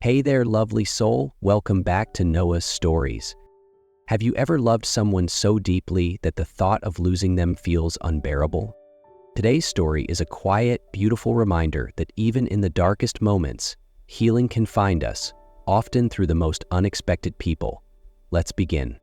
Hey there, lovely soul. Welcome back to Noah's Stories. Have you ever loved someone so deeply that the thought of losing them feels unbearable? Today's story is a quiet, beautiful reminder that even in the darkest moments, healing can find us, often through the most unexpected people. Let's begin.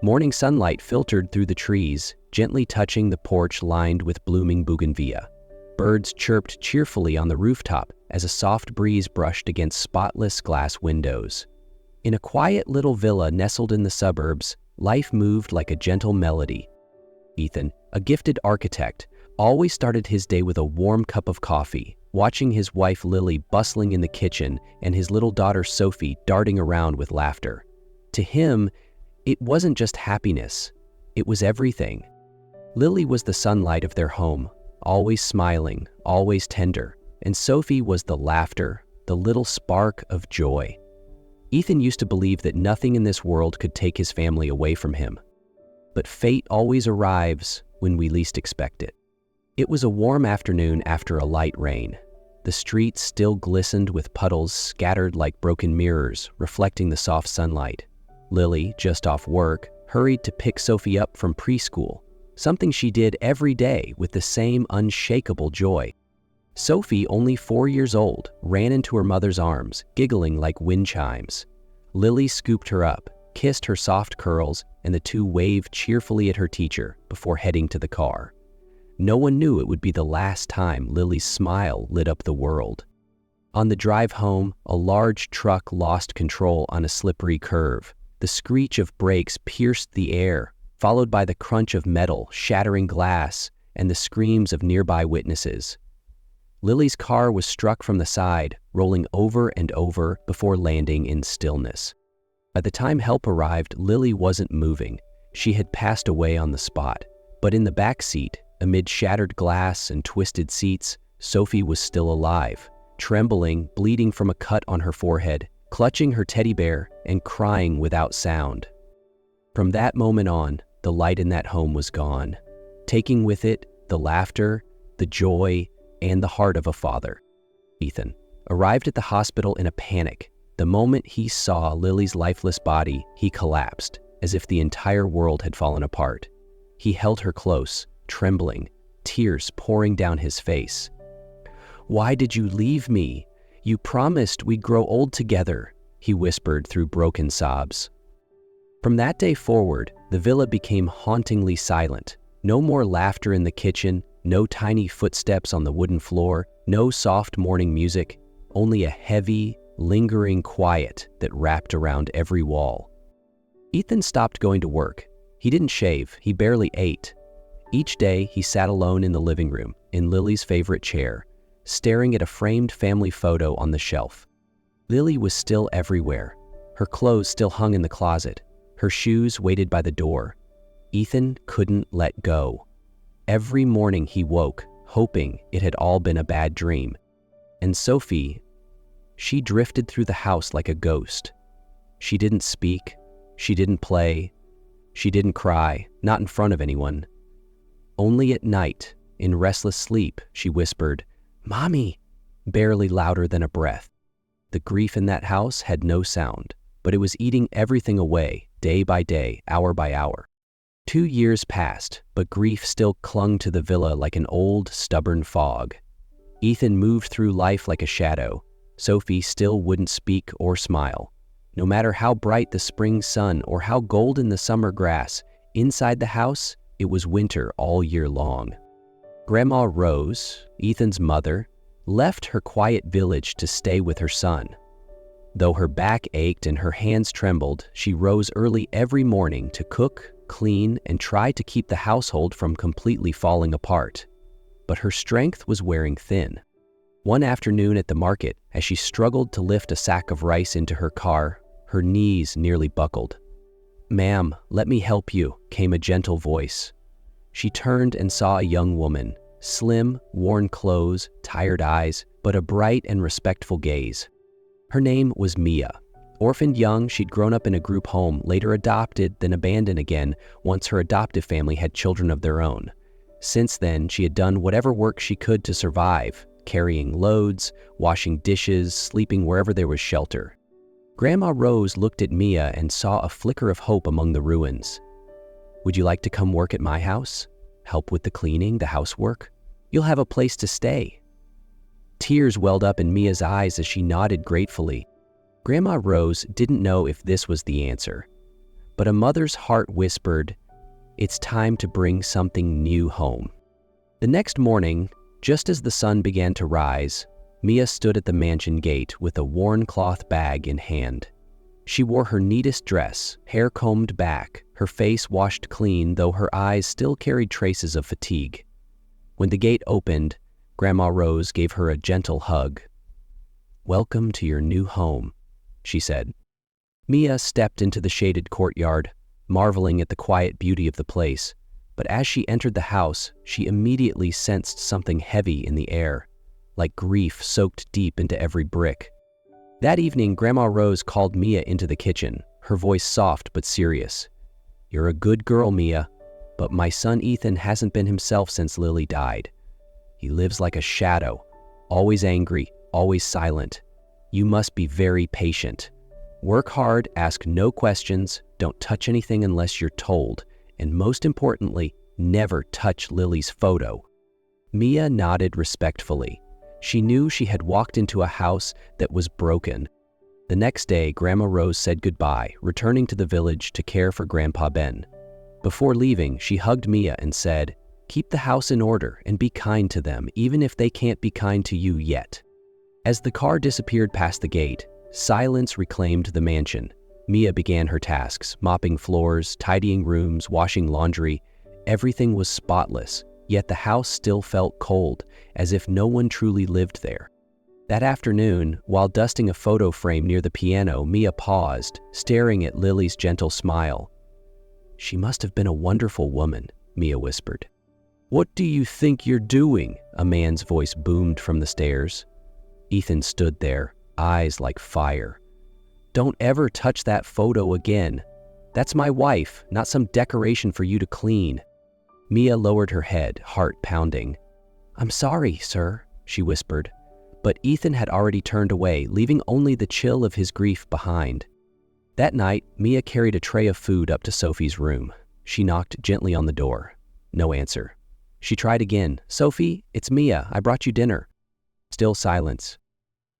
Morning sunlight filtered through the trees, gently touching the porch lined with blooming bougainvillea. Birds chirped cheerfully on the rooftop as a soft breeze brushed against spotless glass windows. In a quiet little villa nestled in the suburbs, life moved like a gentle melody. Ethan, a gifted architect, always started his day with a warm cup of coffee, watching his wife Lily bustling in the kitchen and his little daughter Sophie darting around with laughter. To him, it wasn't just happiness, it was everything. Lily was the sunlight of their home, always smiling, always tender, and Sophie was the laughter, the little spark of joy. Ethan used to believe that nothing in this world could take his family away from him. But fate always arrives when we least expect it. It was a warm afternoon after a light rain. The streets still glistened with puddles scattered like broken mirrors, reflecting the soft sunlight. Lily, just off work, hurried to pick Sophie up from preschool, something she did every day with the same unshakable joy. Sophie, only 4 years old, ran into her mother's arms, giggling like wind chimes. Lily scooped her up, kissed her soft curls, and the two waved cheerfully at her teacher before heading to the car. No one knew it would be the last time Lily's smile lit up the world. On the drive home, a large truck lost control on a slippery curve. The screech of brakes pierced the air, followed by the crunch of metal shattering glass and the screams of nearby witnesses. Lily's car was struck from the side, rolling over and over before landing in stillness. By the time help arrived, Lily wasn't moving. She had passed away on the spot. But in the back seat, amid shattered glass and twisted seats, Sophie was still alive, trembling, bleeding from a cut on her forehead, clutching her teddy bear and crying without sound. From that moment on, the light in that home was gone, taking with it the laughter, the joy, and the heart of a father. Ethan arrived at the hospital in a panic. The moment he saw Lily's lifeless body, he collapsed, as if the entire world had fallen apart. He held her close, trembling, tears pouring down his face. "Why did you leave me? You promised we'd grow old together," he whispered through broken sobs. From that day forward, the villa became hauntingly silent. No more laughter in the kitchen, no tiny footsteps on the wooden floor, no soft morning music, only a heavy, lingering quiet that wrapped around every wall. Ethan stopped going to work. He didn't shave, he barely ate. Each day, he sat alone in the living room, in Lily's favorite chair, staring at a framed family photo on the shelf. Lily was still everywhere. Her clothes still hung in the closet. Her shoes waited by the door. Ethan couldn't let go. Every morning he woke, hoping it had all been a bad dream. And Sophie, she drifted through the house like a ghost. She didn't speak, she didn't play, she didn't cry, not in front of anyone. Only at night, in restless sleep, she whispered, "Mommy," barely louder than a breath. The grief in that house had no sound, but it was eating everything away, day by day, hour by hour. 2 years passed, but grief still clung to the villa like an old, stubborn fog. Ethan moved through life like a shadow. Sophie still wouldn't speak or smile. No matter how bright the spring sun or how golden the summer grass, inside the house, it was winter all year long. Grandma Rose, Ethan's mother, left her quiet village to stay with her son. Though her back ached and her hands trembled, she rose early every morning to cook, clean, and try to keep the household from completely falling apart. But her strength was wearing thin. One afternoon at the market, as she struggled to lift a sack of rice into her car, her knees nearly buckled. "Ma'am, let me help you," came a gentle voice. She turned and saw a young woman, slim, worn clothes, tired eyes, but a bright and respectful gaze. Her name was Mia. Orphaned young, she'd grown up in a group home, later adopted, then abandoned again once her adoptive family had children of their own. Since then, she had done whatever work she could to survive, carrying loads, washing dishes, sleeping wherever there was shelter. Grandma Rose looked at Mia and saw a flicker of hope among the ruins. "Would you like to come work at my house? Help with the cleaning, the housework? You'll have a place to stay." Tears welled up in Mia's eyes as she nodded gratefully. Grandma Rose didn't know if this was the answer, but a mother's heart whispered, "It's time to bring something new home." The next morning, just as the sun began to rise, Mia stood at the mansion gate with a worn cloth bag in hand. She wore her neatest dress, hair combed back, her face washed clean, though her eyes still carried traces of fatigue. When the gate opened, Grandma Rose gave her a gentle hug. "Welcome to your new home," she said. Mia stepped into the shaded courtyard, marveling at the quiet beauty of the place, but as she entered the house, she immediately sensed something heavy in the air, like grief soaked deep into every brick. That evening, Grandma Rose called Mia into the kitchen, her voice soft but serious. "You're a good girl, Mia, but my son Ethan hasn't been himself since Lily died. He lives like a shadow, always angry, always silent. You must be very patient. Work hard, ask no questions, don't touch anything unless you're told, and most importantly, never touch Lily's photo." Mia nodded respectfully. She knew she had walked into a house that was broken. The next day, Grandma Rose said goodbye, returning to the village to care for Grandpa Ben. Before leaving, she hugged Mia and said, "Keep the house in order and be kind to them, even if they can't be kind to you yet." As the car disappeared past the gate, silence reclaimed the mansion. Mia began her tasks, mopping floors, tidying rooms, washing laundry. Everything was spotless, yet the house still felt cold, as if no one truly lived there. That afternoon, while dusting a photo frame near the piano, Mia paused, staring at Lily's gentle smile. "She must have been a wonderful woman," Mia whispered. "What do you think you're doing?" a man's voice boomed from the stairs. Ethan stood there, eyes like fire. "Don't ever touch that photo again. That's my wife, not some decoration for you to clean." Mia lowered her head, heart pounding. "I'm sorry, sir," she whispered. But Ethan had already turned away, leaving only the chill of his grief behind. That night, Mia carried a tray of food up to Sophie's room. She knocked gently on the door. No answer. She tried again. "Sophie, it's Mia. I brought you dinner." Still silence.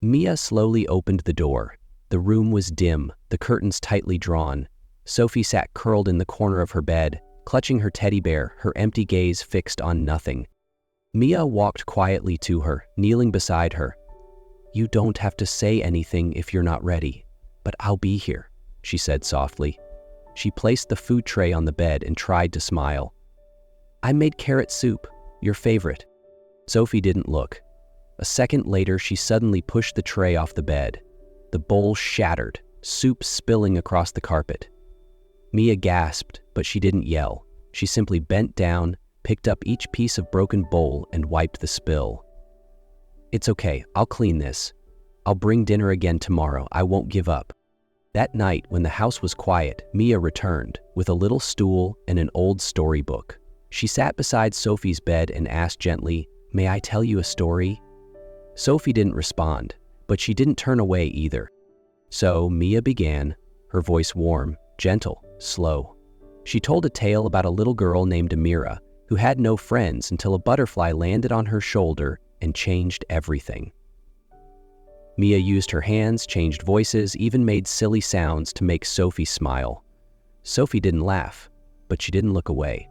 Mia slowly opened the door. The room was dim, the curtains tightly drawn. Sophie sat curled in the corner of her bed, clutching her teddy bear, her empty gaze fixed on nothing. Mia walked quietly to her, kneeling beside her. "You don't have to say anything if you're not ready, but I'll be here," she said softly. She placed the food tray on the bed and tried to smile. "I made carrot soup, your favorite." Sophie didn't look. A second later, she suddenly pushed the tray off the bed. The bowl shattered, soup spilling across the carpet. Mia gasped, but she didn't yell. She simply bent down, picked up each piece of broken bowl, and wiped the spill. "It's okay, I'll clean this. I'll bring dinner again tomorrow. I won't give up." That night, when the house was quiet, Mia returned, with a little stool and an old storybook. She sat beside Sophie's bed and asked gently, "May I tell you a story?" Sophie didn't respond, but she didn't turn away either. So Mia began, her voice warm, gentle, slow. She told a tale about a little girl named Amira, who had no friends until a butterfly landed on her shoulder and changed everything. Mia used her hands, changed voices, even made silly sounds to make Sophie smile. Sophie didn't laugh, but she didn't look away.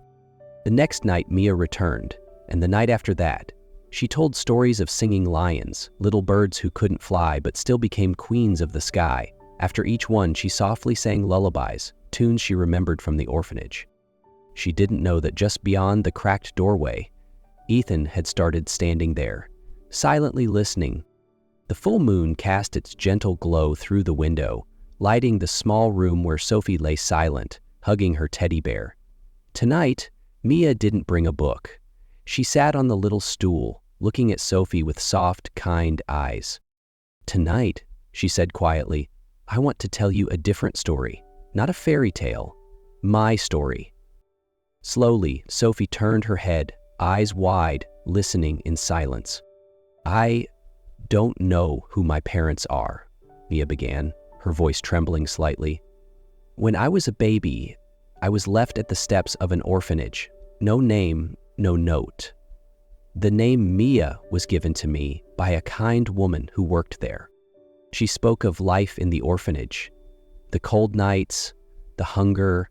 The next night, Mia returned, and the night after that, she told stories of singing lions, little birds who couldn't fly but still became queens of the sky. After each one, she softly sang lullabies, tunes she remembered from the orphanage. She didn't know that just beyond the cracked doorway, Ethan had started standing there, silently listening. The full moon cast its gentle glow through the window, lighting the small room where Sophie lay silent, hugging her teddy bear. Tonight, Mia didn't bring a book. She sat on the little stool, looking at Sophie with soft, kind eyes. "Tonight," she said quietly, "I want to tell you a different story, not a fairy tale, my story." Slowly, Sophie turned her head, eyes wide, listening in silence. I don't know who my parents are, Mia began, her voice trembling slightly. When I was a baby, I was left at the steps of an orphanage. No name, no note. The name Mia was given to me by a kind woman who worked there. She spoke of life in the orphanage, the cold nights, the hunger,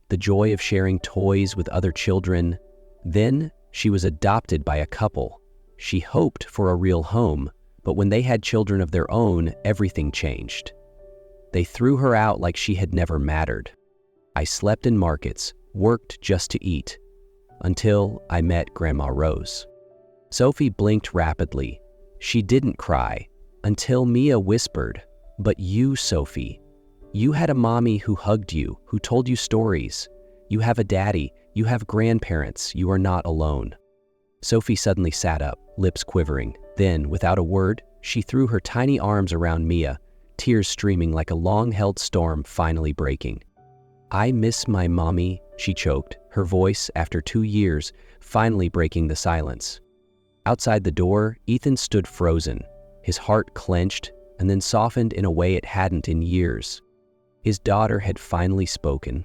the joy of sharing toys with other children. Then she was adopted by a couple. She hoped for a real home, but when they had children of their own, everything changed. They threw her out like she had never mattered. I slept in markets, worked just to eat, until I met Grandma Rose. Sophie blinked rapidly. She didn't cry, until Mia whispered, "But you, Sophie, you had a mommy who hugged you, who told you stories. You have a daddy, you have grandparents, you are not alone." Sophie suddenly sat up, lips quivering. Then, without a word, she threw her tiny arms around Mia, tears streaming like a long-held storm finally breaking. "I miss my mommy," she choked, her voice, after 2 years, finally breaking the silence. Outside the door, Ethan stood frozen, his heart clenched and then softened in a way it hadn't in years. His daughter had finally spoken.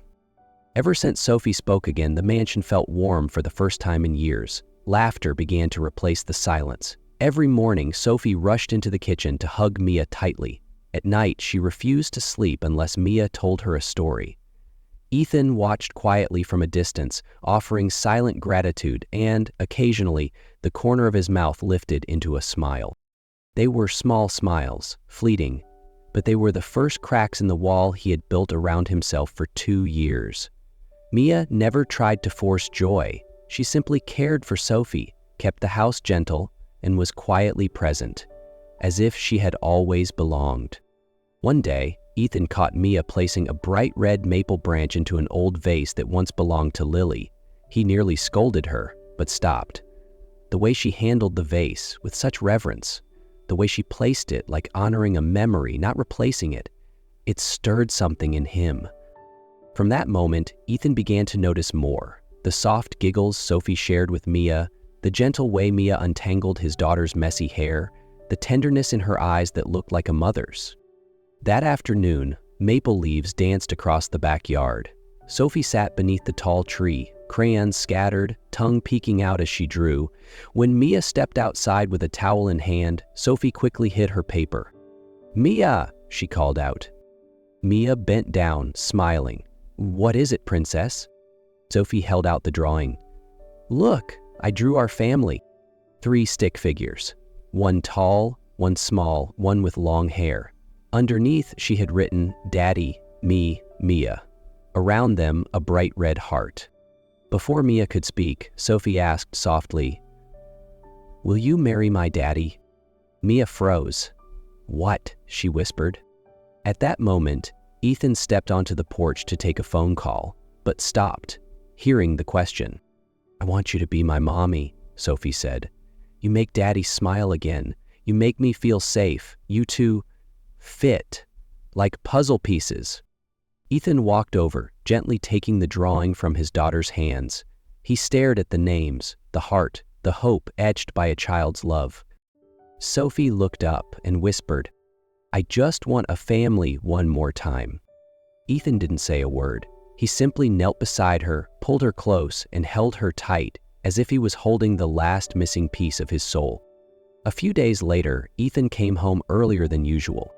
Ever since Sophie spoke again, the mansion felt warm for the first time in years. Laughter began to replace the silence. Every morning, Sophie rushed into the kitchen to hug Mia tightly. At night, she refused to sleep unless Mia told her a story. Ethan watched quietly from a distance, offering silent gratitude, and, occasionally, the corner of his mouth lifted into a smile. They were small smiles, fleeting, but they were the first cracks in the wall he had built around himself for 2 years. Mia never tried to force joy. She simply cared for Sophie, kept the house gentle, and was quietly present, as if she had always belonged. One day, Ethan caught Mia placing a bright red maple branch into an old vase that once belonged to Lily. He nearly scolded her, but stopped. The way she handled the vase, with such reverence, the way she placed it like honoring a memory, not replacing it, it stirred something in him. From that moment, Ethan began to notice more. The soft giggles Sophie shared with Mia, the gentle way Mia untangled his daughter's messy hair, the tenderness in her eyes that looked like a mother's. That afternoon, maple leaves danced across the backyard. Sophie sat beneath the tall tree, crayons scattered, tongue peeking out as she drew. When Mia stepped outside with a towel in hand, Sophie quickly hid her paper. "Mia!" she called out. Mia bent down, smiling. "What is it, princess?" Sophie held out the drawing. "Look, I drew our family. 3 stick figures. One tall, one small, one with long hair. Underneath, she had written, Daddy, me, Mia. Around them, a bright red heart." Before Mia could speak, Sophie asked softly, "Will you marry my daddy?" Mia froze. "What?" she whispered. At that moment, Ethan stepped onto the porch to take a phone call, but stopped, hearing the question. "I want you to be my mommy," Sophie said. "You make Daddy smile again. You make me feel safe. You two fit, like puzzle pieces." Ethan walked over, gently taking the drawing from his daughter's hands. He stared at the names, the heart, the hope etched by a child's love. Sophie looked up and whispered, "I just want a family one more time." Ethan didn't say a word. He simply knelt beside her, pulled her close, and held her tight, as if he was holding the last missing piece of his soul. A few days later, Ethan came home earlier than usual.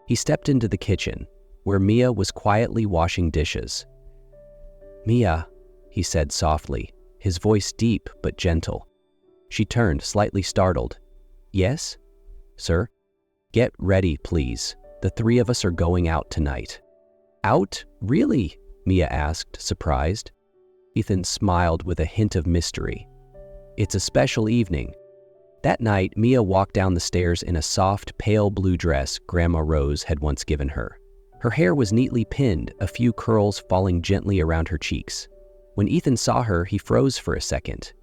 He stepped into the kitchen, where Mia was quietly washing dishes. "Mia," he said softly, his voice deep but gentle. She turned, slightly startled. "Yes, sir?" "Get ready, please. The 3 of us are going out tonight." "Out? Really?" Mia asked, surprised. Ethan smiled with a hint of mystery. "It's a special evening." That night, Mia walked down the stairs in a soft, pale blue dress Grandma Rose had once given her. Her hair was neatly pinned, a few curls falling gently around her cheeks. When Ethan saw her, he froze for a second.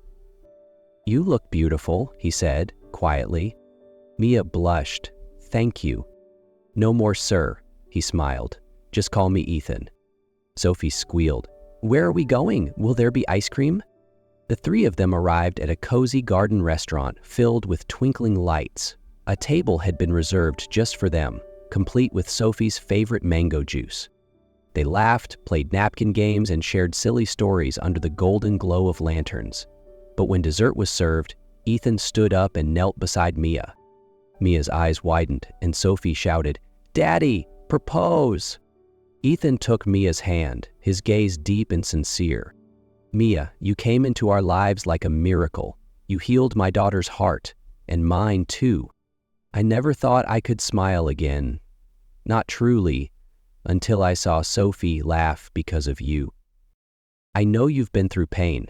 "You look beautiful," he said, quietly. Mia blushed. "Thank you." "No more sir," he smiled. "Just call me Ethan." Sophie squealed. "Where are we going? Will there be ice cream?" The three of them arrived at a cozy garden restaurant filled with twinkling lights. A table had been reserved just for them, complete with Sophie's favorite mango juice. They laughed, played napkin games, and shared silly stories under the golden glow of lanterns. But when dessert was served, Ethan stood up and knelt beside Mia. Mia's eyes widened, and Sophie shouted, "Daddy, propose!" Ethan took Mia's hand, his gaze deep and sincere. "Mia, you came into our lives like a miracle. You healed my daughter's heart, and mine too. I never thought I could smile again. Not truly, until I saw Sophie laugh because of you. I know you've been through pain,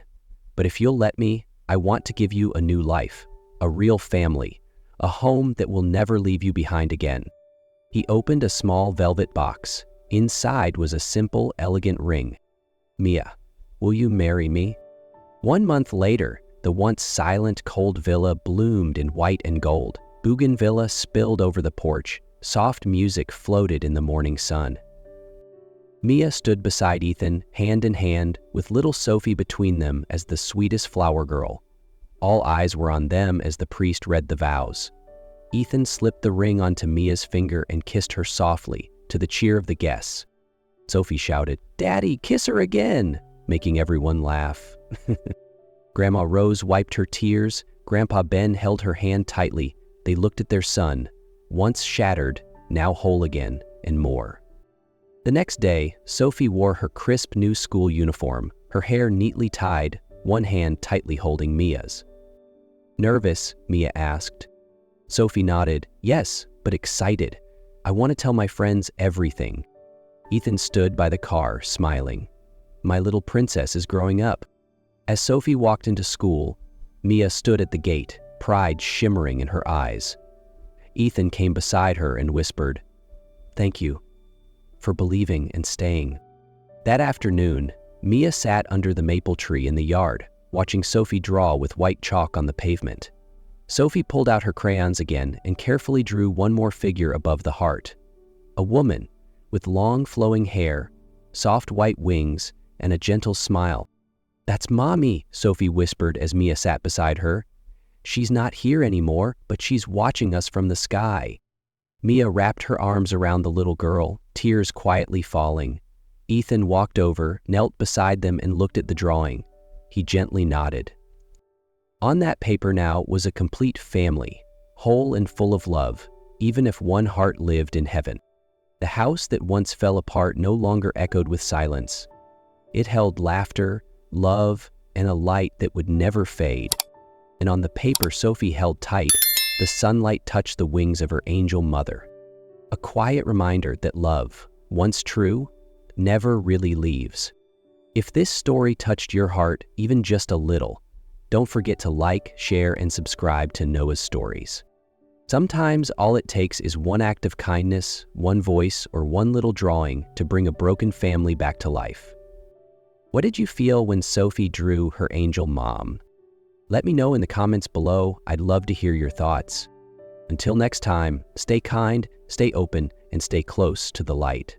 but if you'll let me, I want to give you a new life, a real family, a home that will never leave you behind again." He opened a small velvet box. Inside was a simple, elegant ring. "Mia, will you marry me?" 1 month later, the once silent, cold villa bloomed in white and gold. Bougainvillea spilled over the porch. Soft music floated in the morning sun. Mia stood beside Ethan, hand in hand, with little Sophie between them as the sweetest flower girl. All eyes were on them as the priest read the vows. Ethan slipped the ring onto Mia's finger and kissed her softly, to the cheer of the guests. Sophie shouted, "Daddy, kiss her again!" making everyone laugh. Grandma Rose wiped her tears. Grandpa Ben held her hand tightly. They looked at their son, once shattered, now whole again, and more. The next day, Sophie wore her crisp new school uniform, her hair neatly tied, one hand tightly holding Mia's. "Nervous?" Mia asked. Sophie nodded. "Yes, but excited. I want to tell my friends everything." Ethan stood by the car, smiling. "My little princess is growing up." As Sophie walked into school, Mia stood at the gate, pride shimmering in her eyes. Ethan came beside her and whispered, "Thank you for believing and staying." That afternoon, Mia sat under the maple tree in the yard, watching Sophie draw with white chalk on the pavement. Sophie pulled out her crayons again and carefully drew one more figure above the heart. A woman with long flowing hair, soft white wings, and a gentle smile. "That's Mommy," Sophie whispered as Mia sat beside her. "She's not here anymore, but she's watching us from the sky." Mia wrapped her arms around the little girl, tears quietly falling. Ethan walked over, knelt beside them, and looked at the drawing. He gently nodded. On that paper now was a complete family, whole and full of love, even if one heart lived in heaven. The house that once fell apart no longer echoed with silence. It held laughter, love, and a light that would never fade. And on the paper Sophie held tight, the sunlight touched the wings of her angel mother. A quiet reminder that love, once true, never really leaves. If this story touched your heart even just a little, don't forget to like, share, and subscribe to Noah's Stories. Sometimes all it takes is one act of kindness, one voice, or one little drawing to bring a broken family back to life. What did you feel when Sophie drew her angel mom? Let me know in the comments below. I'd love to hear your thoughts. Until next time, stay kind, stay open, and stay close to the light.